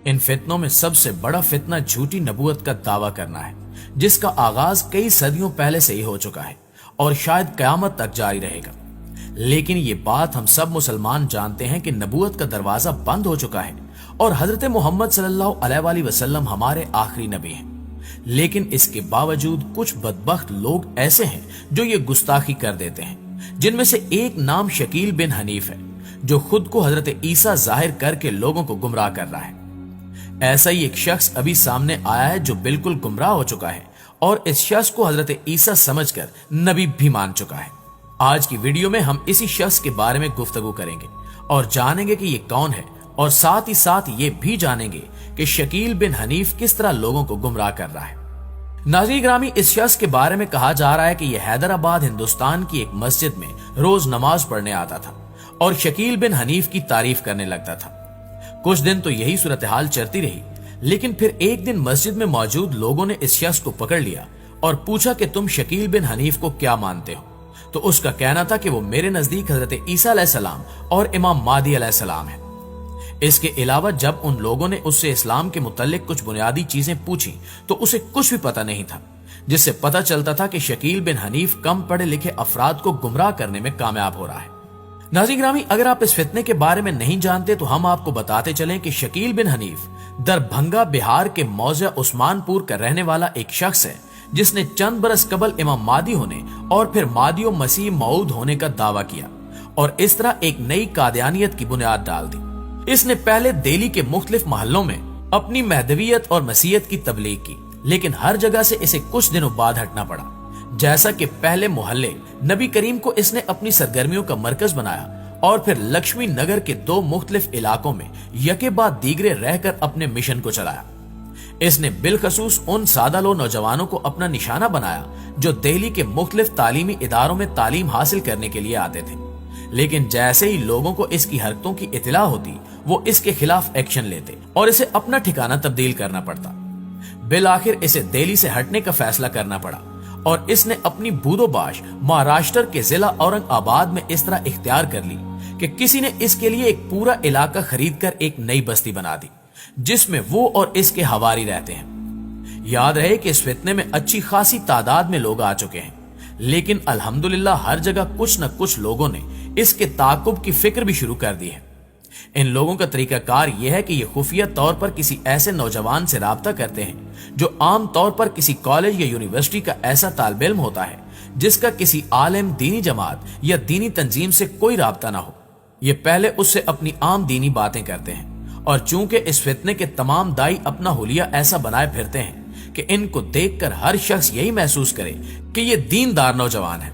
इन फितनों में सबसे बड़ा फितना झूठी नबूवत का दावा करना है, जिसका आगाज कई सदियों पहले से ही हो चुका है और शायद कयामत तक जारी रहेगा। लेकिन ये बात हम सब मुसलमान जानते हैं कि नबूवत का दरवाजा बंद हो चुका है और हजरत मोहम्मद सल्लल्लाहु अलैहि वसल्लम हमारे आखिरी नबी हैं। लेकिन इसके बावजूद कुछ बदबख्त लोग ऐसे हैं जो ये गुस्ताखी कर देते हैं, जिनमें से एक नाम शकील बिन हनीफ है, जो खुद को हजरत ईसा जाहिर करके लोगों को गुमराह कर रहा है। ऐसा ही एक शख्स अभी सामने आया है जो बिल्कुल गुमराह हो चुका है और इस शख्स को हजरत ईसा समझकर नबी भी मान चुका है। आज की वीडियो में हम इसी शख्स के बारे में गुफ्तगू करेंगे और जानेंगे कि ये कौन है, और साथ ही साथ ये भी जानेंगे कि शकील बिन हनीफ किस तरह लोगों को गुमराह कर रहा है। नाज़रीन ग्रामी, इस शख्स के बारे में कहा जा रहा है कि यह हैदराबाद हिंदुस्तान की एक मस्जिद में रोज नमाज पढ़ने आता था और शकील बिन हनीफ की तारीफ करने लगता था। कुछ दिन तो यही सूरत हाल चलती रही, लेकिन फिर एक दिन मस्जिद में मौजूद लोगों ने इस शख्स को पकड़ लिया और पूछा कि तुम शकील बिन हनीफ को क्या मानते हो। तो उसका कहना था कि वो मेरे नजदीक हजरत ईसा अलैहिस्सलाम और इमाम मादी अलैहिस्सलाम है। इसके अलावा जब उन लोगों ने उससे इस्लाम के मुताल्लिक कुछ बुनियादी चीजें पूछी तो उसे कुछ भी पता नहीं था, जिससे पता चलता था कि शकील बिन हनीफ कम पढ़े लिखे अफराद को गुमराह करने में कामयाब हो रहा है। नाज़रीन ग्रामी, अगर आप इस फितने के बारे में नहीं जानते तो हम आपको बताते चलें कि शकील बिन हनीफ दरभंगा बिहार के मौजा उस्मानपुर का रहने वाला एक शख्स है, जिसने चंद बरस कबल इमाम मादी होने और फिर मादियो मसीह मऊद होने का दावा किया और इस तरह एक नई कादियानियत की बुनियाद डाल दी। इसने पहले दिल्ली के मुख्तलिफ महलों में अपनी महदवियत और मसीहत की तबलीग की, लेकिन हर जगह से इसे कुछ दिनों बाद हटना पड़ा। जैसा कि पहले मोहल्ले नबी करीम को इसने अपनी सरगर्मियों का मरकज बनाया और फिर लक्ष्मी नगर के दो मुख्तलिफ इलाकों में यके बाद दीगरे रहकर अपने मिशन को चलाया। इसने बिलखसूस उन सादा लो नौजवानों को अपना निशाना बनाया जो दिल्ली के मुख्तलिफ तालीमी इदारों में तालीम हासिल करने के लिए आते थे। लेकिन जैसे ही लोगों को इसकी हरकतों की इतला होती, वो इसके खिलाफ एक्शन लेते और इसे अपना ठिकाना तब्दील करना पड़ता। बिल आखिर इसे दिल्ली से हटने का फैसला करना पड़ा और इसने अपनी बूदोबाश महाराष्ट्र के जिला औरंगाबाद में इस तरह इख्तियार कर ली कि किसी ने इसके लिए एक पूरा इलाका खरीद कर एक नई बस्ती बना दी, जिसमें वो और इसके हवारी रहते हैं। याद रहे कि इस फितने में अच्छी खासी तादाद में लोग आ चुके हैं, लेकिन अल्हम्दुलिल्लाह हर जगह कुछ न कुछ लोगों ने इसके ताकुब की फिक्र भी शुरू कर दी है। इन लोगों का तरीकाकार यह है कि ये खुफिया तौर पर किसी ऐसे नौजवान से राब्ता करते हैं जो आम तौर पर किसी कॉलेज या यूनिवर्सिटी का ऐसा तालिब इल्म होता है जिसका किसी आलिम, दीनी जमात या दीनी तंजीम से कोई राब्ता ना हो। ये पहले उससे अपनी आम दीनी बातें करते हैं और चूंकि इस फितने के तमाम दाई अपना हुलिया ऐसा बनाए फिरते हैं कि इनको देखकर हर शख्स यही महसूस करे कि ये दीनदार नौजवान है।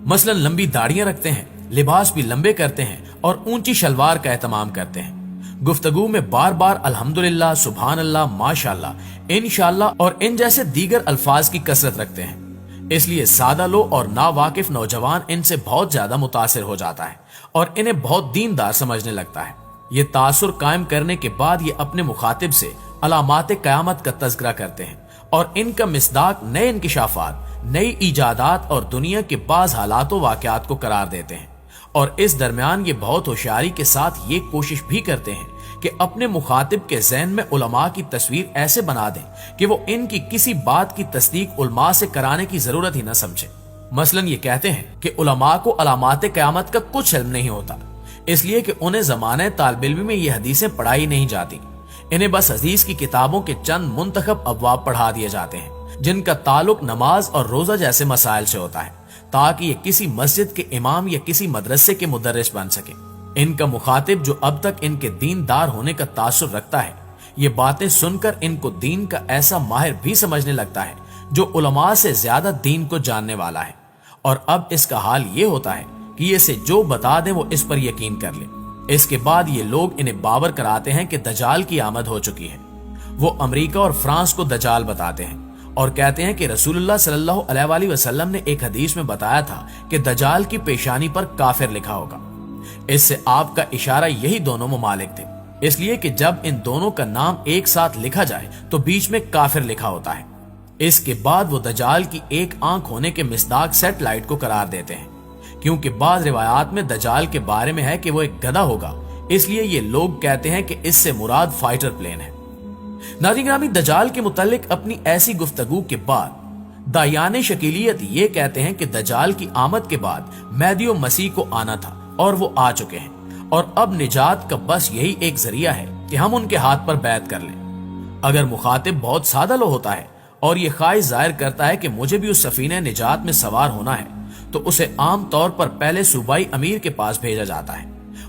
मसलन लंबी दाढ़ियां रखते हैं, लिबास भी लंबे करते हैं और ऊंची शलवार का एहतमाम करते हैं। गुफ्तगू में बार बार अल्हम्दुलिल्लाह, सुभान अल्लाह, माशाअल्लाह, इंशाअल्लाह और इन जैसे दीगर अल्फाज की कसरत रखते हैं। इसलिए सादा लो और नावाकिफ नौजवान इनसे बहुत ज्यादा मुतासिर हो जाता है और इन्हें बहुत दीनदार समझने लगता है। ये तासुर कायम करने के बाद ये अपने मुखातिब से अलामात क़यामत का तज़किरा करते हैं और इनका मिसदाक नए इंकिशाफात, नई इजादात और दुनिया के बाज हालात वाक़यात को करार देते हैं। और इस दरमियान ये बहुत होशियारी के साथ ये कोशिश भी करते हैं कि अपने मुखातिब के ज़हन में उलमा की तस्वीर ऐसे बना दें कि वो इनकी किसी बात की तस्दीक उलमा से कराने की जरूरत ही न समझे। मसलन ये कहते हैं कि उलमा को अलामात क़यामत का कुछ इल्म नहीं होता, इसलिए कि उन्हें ज़माने तालिब इल्म में ये हदीसें पढ़ाई नहीं जाती। इन्हें बस हदीस की किताबों के चंद मुंतखब अबवाब पढ़ा दिए जाते हैं जिनका ताल्लुक नमाज और रोजा जैसे मसाइल से होता है, ताकि ये किसी मस्जिद के इमाम या किसी मदरसे के मुदर्रिस बन सके। इनका मुखातिब जो अब तक इनके दीनदार होने का तासुर रखता है, ये बातें सुनकर इनको दीन का ऐसा माहिर भी समझने लगता है जो उलमा से ज्यादा दीन को जानने वाला है। और अब इसका हाल ये होता है कि ये से जो बता दें वो इस पर यकीन कर ले। इसके बाद ये लोग इन्हें बावर कराते हैं कि दजाल की आमद हो चुकी है। वो अमेरिका और फ्रांस को दजाल बताते हैं और कहते हैं कि रसूलुल्लाह सल्लल्लाहु अलैहि वसल्लम ने एक हदीस में बताया था कि दजाल की पेशानी पर काफिर लिखा होगा। इससे आपका इशारा यही दोनों ममालिक थे, इसलिए कि जब इन दोनों का नाम एक साथ लिखा जाए तो बीच में काफिर लिखा होता है। इसके बाद वो दजाल की एक आंख होने के मिसदाक सेटेलाइट को करार देते हैं, क्योंकि बाद रिवायात में दजाल के बारे में है कि वो एक गधा होगा, इसलिए ये लोग कहते हैं कि इससे मुराद फाइटर प्लेन है। नाज़रीन ग्रामी, दज्जाल के मुतालिक अपनी ऐसी गुफ्तगू के बाद दायाने शकीलियत ये कहते हैं कि दज्जाल की आमद के बाद महदी और मसीह को आना था और वो आ चुके हैं और अब निजात का बस यही एक जरिया है कि हम उनके हाथ पर बैत कर लें। अगर मुखातिब बहुत सादा लो होता है और ये ख्वाहिश जाहिर करता है कि मुझे भी उस सफीने निजात में सवार होना है, तो उसे आम तौर पर पहले सूबाई अमीर के पास भेजा जाता है।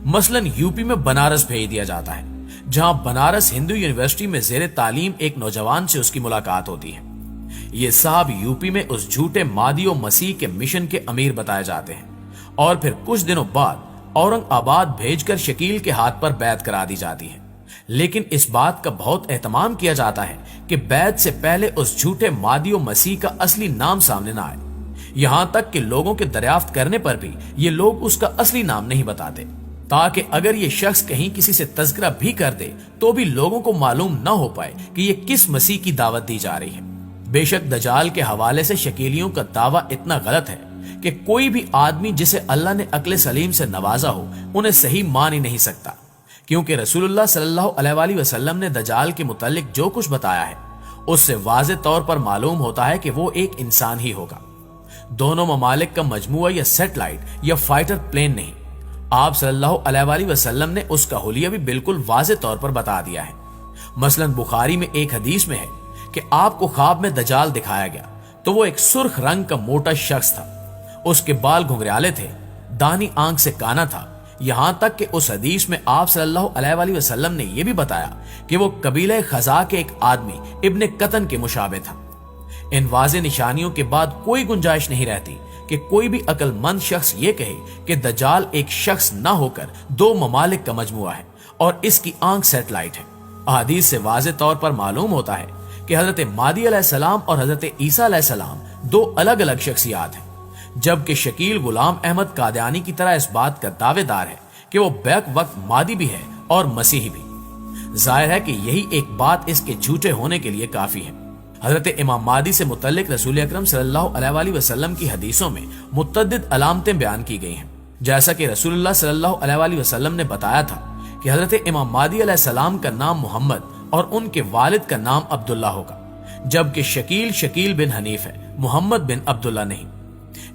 मसलन यूपी में बनारस भेज दिया जाता है, जहां बनारस हिंदू यूनिवर्सिटी में जेर तालीम एक नौजवान से उसकी मुलाकात होती है। ये साहब यूपी में उस झूठे मादी और मसीह के मिशन के अमीर बताए जाते हैं और फिर कुछ दिनों बाद औरंगाबाद भेजकर शकील के हाथ पर बैत करा दी जाती है। लेकिन इस बात का बहुत एहतमाम किया जाता है कि बैत से पहले उस झूठे मादी और मसीह का असली नाम सामने ना आए। यहां तक कि लोगों के दरियाफ्त करने पर भी ये लोग उसका असली नाम नहीं बताते, ताकि अगर ये शख्स कहीं किसी से तज़किरा भी कर दे तो भी लोगों को मालूम न हो पाए कि ये किस मसीह की दावत दी जा रही है। बेशक दज्जाल के हवाले से शकीलियों का दावा इतना गलत है कि कोई भी आदमी जिसे अल्लाह ने अक्ल सलीम से नवाजा हो उन्हें सही मान ही नहीं सकता, क्योंकि रसूलुल्लाह सल्लल्लाहु अलैहि वसल्लम ने दज्जाल के मुतालिक जो कुछ बताया है उससे वाज़े तौर पर मालूम होता है कि वो एक इंसान ही होगा, दोनों ममालिक का मजमुआ या सेटेलाइट या फाइटर प्लेन नहीं। आप सल्लल्लाहु अलैहि वसल्लम ने उसका हुलिया भी बिल्कुल वाज़े तौर पर बता दिया है। मसलन बुखारी में एक हदीस में है कि आपको ख्वाब में दज्जाल दिखाया गया तो वो एक सुर्ख रंग का मोटा शख्स था, उसके बाल घुंघराले थे, दानी आंख से काना था। यहां तक कि उस हदीस में आप सल्लल्लाहु अलैहि वसल्लम ने यह भी बताया कि वो कबीले खजा के एक आदमी इब्ने कतन के मुशाबे था। इन वाज़े निशानियों के बाद कोई गुंजाइश नहीं रहती कि कोई भी अक्लमंद शख्स ये कहे कि दज्जाल एक शख्स न होकर दो ममालिक का मजमुआ है और इसकी आंख सेटेलाइट है। हदीस से वाज़े तौर पर मालूम होता है कि हजरत मादी अलैहिस्सलाम और हजरत ईसा अलैहिस्सलाम दो अलग अलग शख्सियात हैं, जबकि शकील गुलाम अहमद कादियानी की तरह इस बात का दावेदार है कि वो बैक वक्त मादी भी है और मसीही भी। जाहिर है कि यही एक बात इसके झूठे होने के लिए काफी है। हजरत इमाम मादी से मुतल्लिक रसूल अकरम सल्लल्लाहु अलैहि वसल्लम की हदीसों में मुतअद्दिद अलामतें बयान की गई हैं, जैसा कि रसूलुल्लाह सल्लल्लाहु अलैहि वसल्लम ने बताया था कि हजरत इमाम मादी अलैहिस्सलाम का नाम मोहम्मद और उनके वालिद का नाम अब्दुल्ला होगा, जबकि शकील बिन हनीफ है, मोहम्मद बिन अब्दुल्ला नहीं।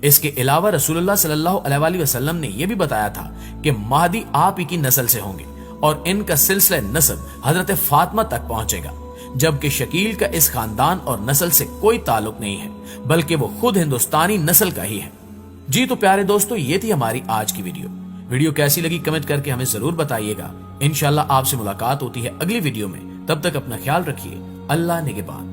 इसके अलावा रसूलुल्लाह सल्लल्लाहु अलैहि वसल्लम ने यह भी बताया था कि महदी आप ही की नस्ल से होंगे और इनका सिलसिला नस्ब हजरत फातिमा तक पहुंचेगा, जबकि शकील का इस खानदान और नस्ल से कोई ताल्लुक नहीं है, बल्कि वो खुद हिंदुस्तानी नस्ल का ही है। जी तो प्यारे दोस्तों, ये थी हमारी आज की वीडियो कैसी लगी कमेंट करके हमें जरूर बताइएगा। इंशाल्लाह आपसे मुलाकात होती है अगली वीडियो में। तब तक अपना ख्याल रखिए। अल्लाह निगहबान।